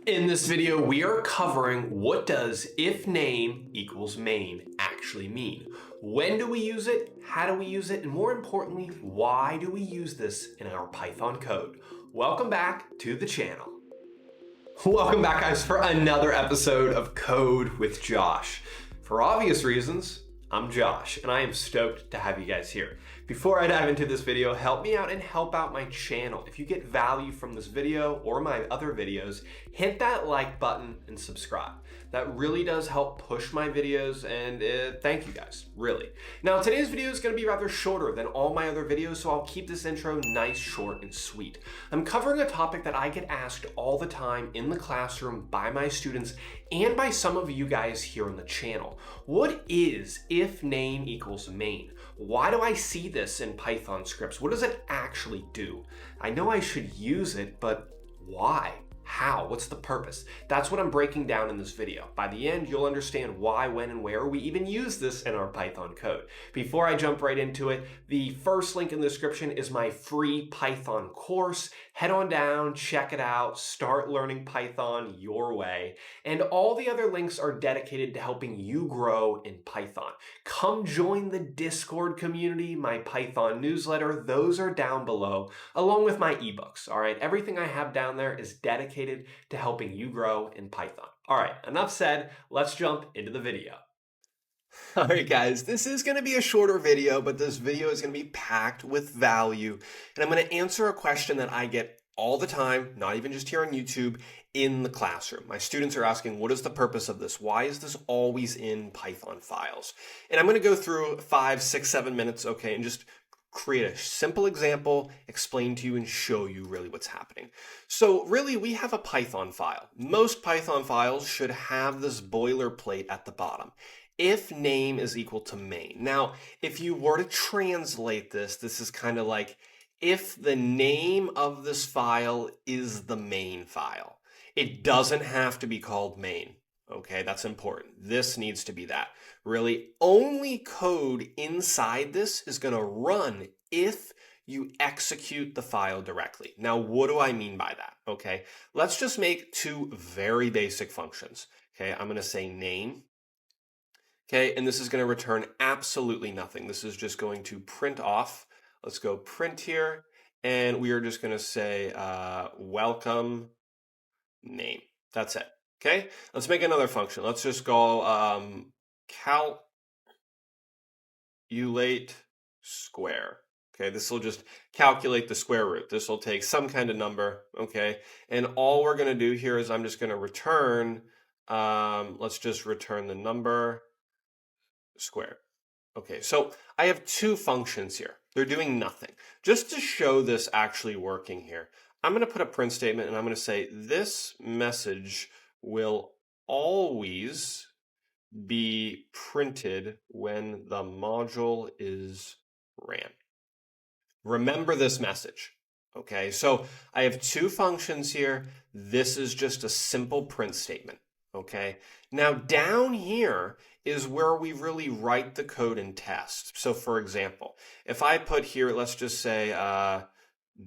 In this video, we are covering what does if name equals main actually mean? When do we use it? How do we use it? And more importantly, why do we use this in our Python code? Welcome back to the channel. Welcome back, guys, for another episode of Code with Josh. For obvious reasons, I'm Josh, and I am stoked to have you guys here. Before I dive into this video, help me out and help out my channel. If you get value from this video or my other videos, hit that like button and subscribe. That really does help push my videos, and thank you guys, really. Now, today's video is going to be rather shorter than all my other videos, so I'll keep this intro nice, short, and sweet. I'm covering a topic that I get asked all the time in the classroom by my students and by some of you guys here on the channel. What is if name equals main? Why do I see this in Python scripts? What does it actually do? I know I should use it, but why? How? What's the purpose? That's what I'm breaking down in this video. By the end, you'll understand why, when, and where we even use this in our Python code. Before I jump right into it, the first link in the description is my free Python course. Head on down, check it out, start learning Python your way. And all the other links are dedicated to helping you grow in Python. Come join the Discord community, my Python newsletter. Those are down below, along with my ebooks. All right, everything I have down there is dedicated to helping you grow in Python. All right, enough said. Let's jump into the video. All right, guys, this is going to be a shorter video, but this video is going to be packed with value. And I'm going to answer a question that I get all the time, not even just here on YouTube, in the classroom. My students are asking, what is the purpose of this? Why is this always in Python files? And I'm going to go through 5, 6, 7 minutes, okay, and just create a simple example, explain to you, and show you really what's happening. So really, we have a Python file. Most Python files should have this boilerplate at the bottom. If name is equal to main. Now, if you were to translate this, this is kind of like if the name of this file is the main file. It doesn't have to be called main. Okay, that's important. This needs to be that. Really, only code inside this is going to run if you execute the file directly. Now, what do I mean by that? Okay, let's just make two very basic functions. Okay, I'm going to say name. Okay, and this is going to return absolutely nothing. This is just going to print off. Let's go print here, and we are just going to say welcome name. That's it. Okay, let's make another function. Let's just go calculate square. Okay, this will just calculate the square root. This will take some kind of number, okay? And all we're going to do here is I'm just going to return, let's just return the number squared. Okay, so I have two functions here. They're doing nothing. Just to show this actually working here, I'm going to put a print statement and I'm going to say this message will always be printed when the module is ran. Remember this message. Okay, so I have two functions here. This is just a simple print statement. Okay, now down here is where we really write the code and test. So for example, if I put here, let's just say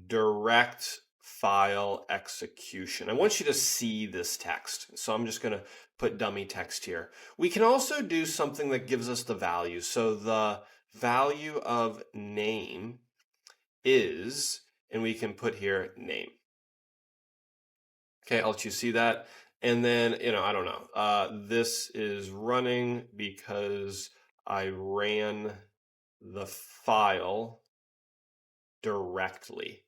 direct file execution. I want you to see this text. So I'm just going to put dummy text here. We can also do something that gives us the value. So the value of name is, and we can put here name. Okay, I'll let you see that. And then, I don't know. This is running because I ran the file directly.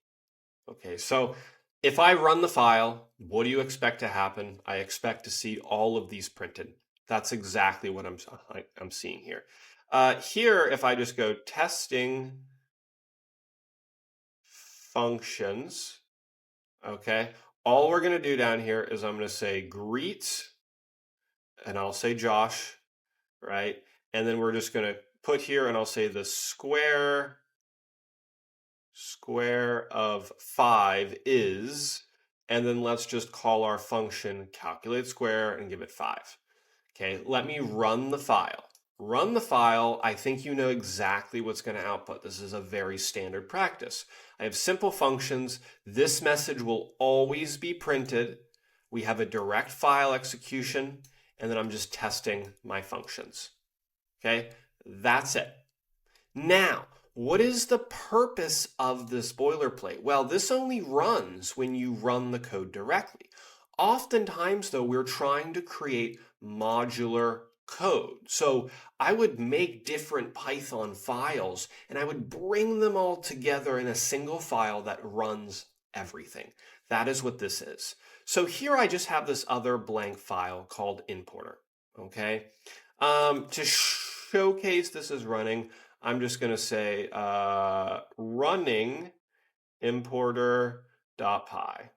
Okay, so if I run the file, what do you expect to happen? I expect to see all of these printed. That's exactly what I'm seeing here. Here, if I just go testing functions, okay, all we're going to do down here is I'm going to say greet, and I'll say Josh, right? And then we're just going to put here, and I'll say the square of 5 is, and then let's just call our function calculate square and give it 5. Okay, let me run the file. Run the file. I think you know exactly what's going to output. This is a very standard practice. I have simple functions. This message will always be printed We have a direct file execution, and then I'm just testing my functions. Okay, that's it. Now, what is the purpose of this boilerplate? Well, this only runs when you run the code directly. Oftentimes, though, we're trying to create modular code. So I would make different Python files and I would bring them all together in a single file that runs everything. That is what this is. So here I just have this other blank file called importer. Okay. To showcase this is running, I'm just going to say running importer.py.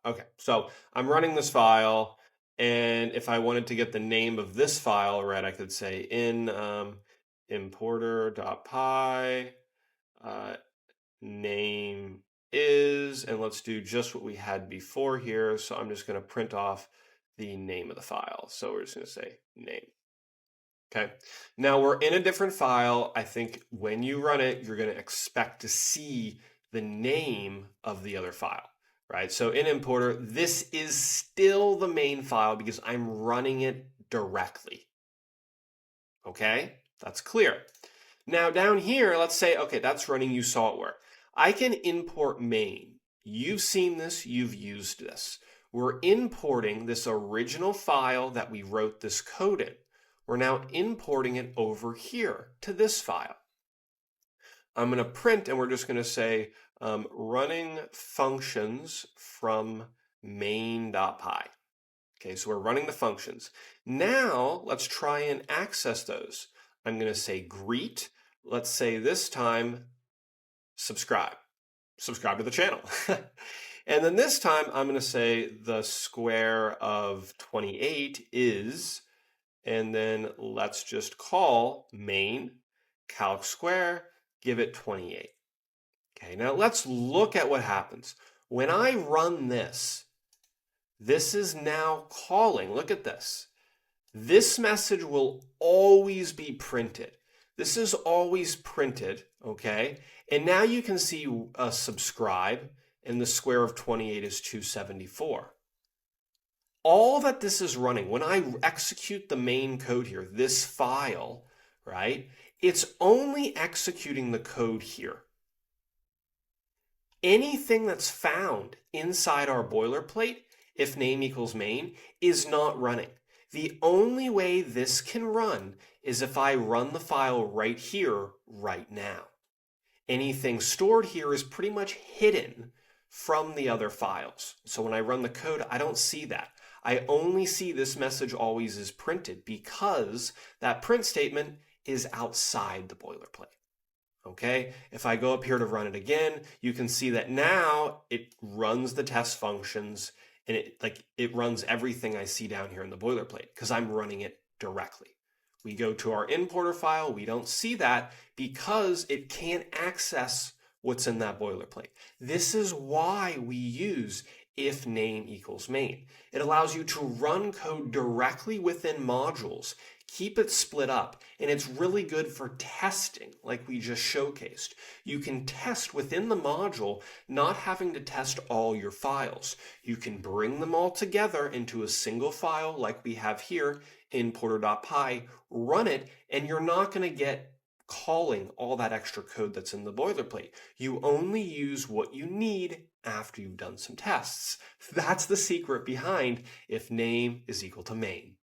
Okay, so I'm running this file, and if I wanted to get the name of this file, right, I could say in importer.py name is, and let's do just what we had before here. So I'm just going to print off the name of the file. So we're just going to say name. Okay, now we're in a different file. I think when you run it, you're going to expect to see the name of the other file, right? So in importer, this is still the main file because I'm running it directly. Okay, that's clear. Now down here, let's say, okay, that's running, you saw it work. I can import main. You've seen this, you've used this. We're importing this original file that we wrote this code in. We're now importing it over here to this file. I'm going to print, and we're just going to say running functions from main.py. Okay, so we're running the functions. Now let's try and access those. I'm going to say greet. Let's say this time subscribe. Subscribe to the channel. And then this time I'm going to say the square of 28 is, and then let's just call main calc square, give it 28. Okay, now let's look at what happens. When I run this, this is now calling. Look at this. This message will always be printed. This is always printed, okay? And now you can see a subscribe, and the square of 28 is 274. All that this is running, when I execute the main code here, this file, right, it's only executing the code here. Anything that's found inside our boilerplate, if name equals main, is not running. The only way this can run is if I run the file right here, right now. Anything stored here is pretty much hidden from the other files. So when I run the code, I don't see that. I only see this message always is printed because that print statement is outside the boilerplate. Okay, if I go up here to run it again, you can see that now it runs the test functions and it runs everything I see down here in the boilerplate because I'm running it directly. We go to our importer file, we don't see that because it can't access what's in that boilerplate. This is why we use if name equals main. It allows you to run code directly within modules, keep it split up, and it's really good for testing like we just showcased. You can test within the module, not having to test all your files. You can bring them all together into a single file like we have here, importer.py, run it, and you're not going to get calling all that extra code that's in the boilerplate. You only use what you need after you've done some tests. That's the secret behind if name is equal to main.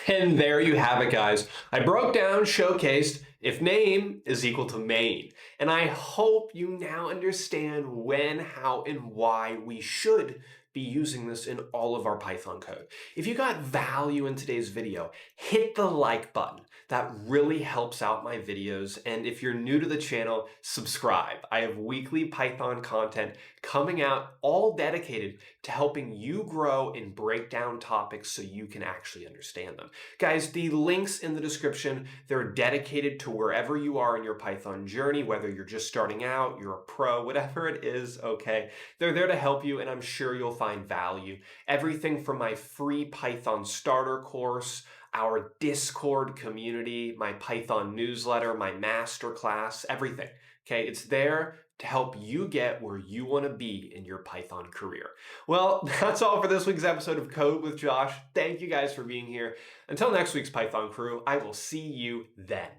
And there you have it, guys. I broke down, showcased if name is equal to main. And I hope you now understand when, how, and why we should be using this in all of our Python code. If you got value in today's video, hit the like button. That really helps out my videos. And if you're new to the channel, subscribe. I have weekly Python content coming out, all dedicated to helping you grow and break down topics so you can actually understand them. Guys, the links in the description, they're dedicated to wherever you are in your Python journey, whether you're just starting out, you're a pro, whatever it is, okay? They're there to help you, and I'm sure you'll find value. Everything from my free Python starter course, our Discord community, my Python newsletter, my masterclass, everything. Okay, it's there to help you get where you want to be in your Python career. Well, that's all for this week's episode of Code with Josh. Thank you guys for being here. Until next week's Python crew, I will see you then.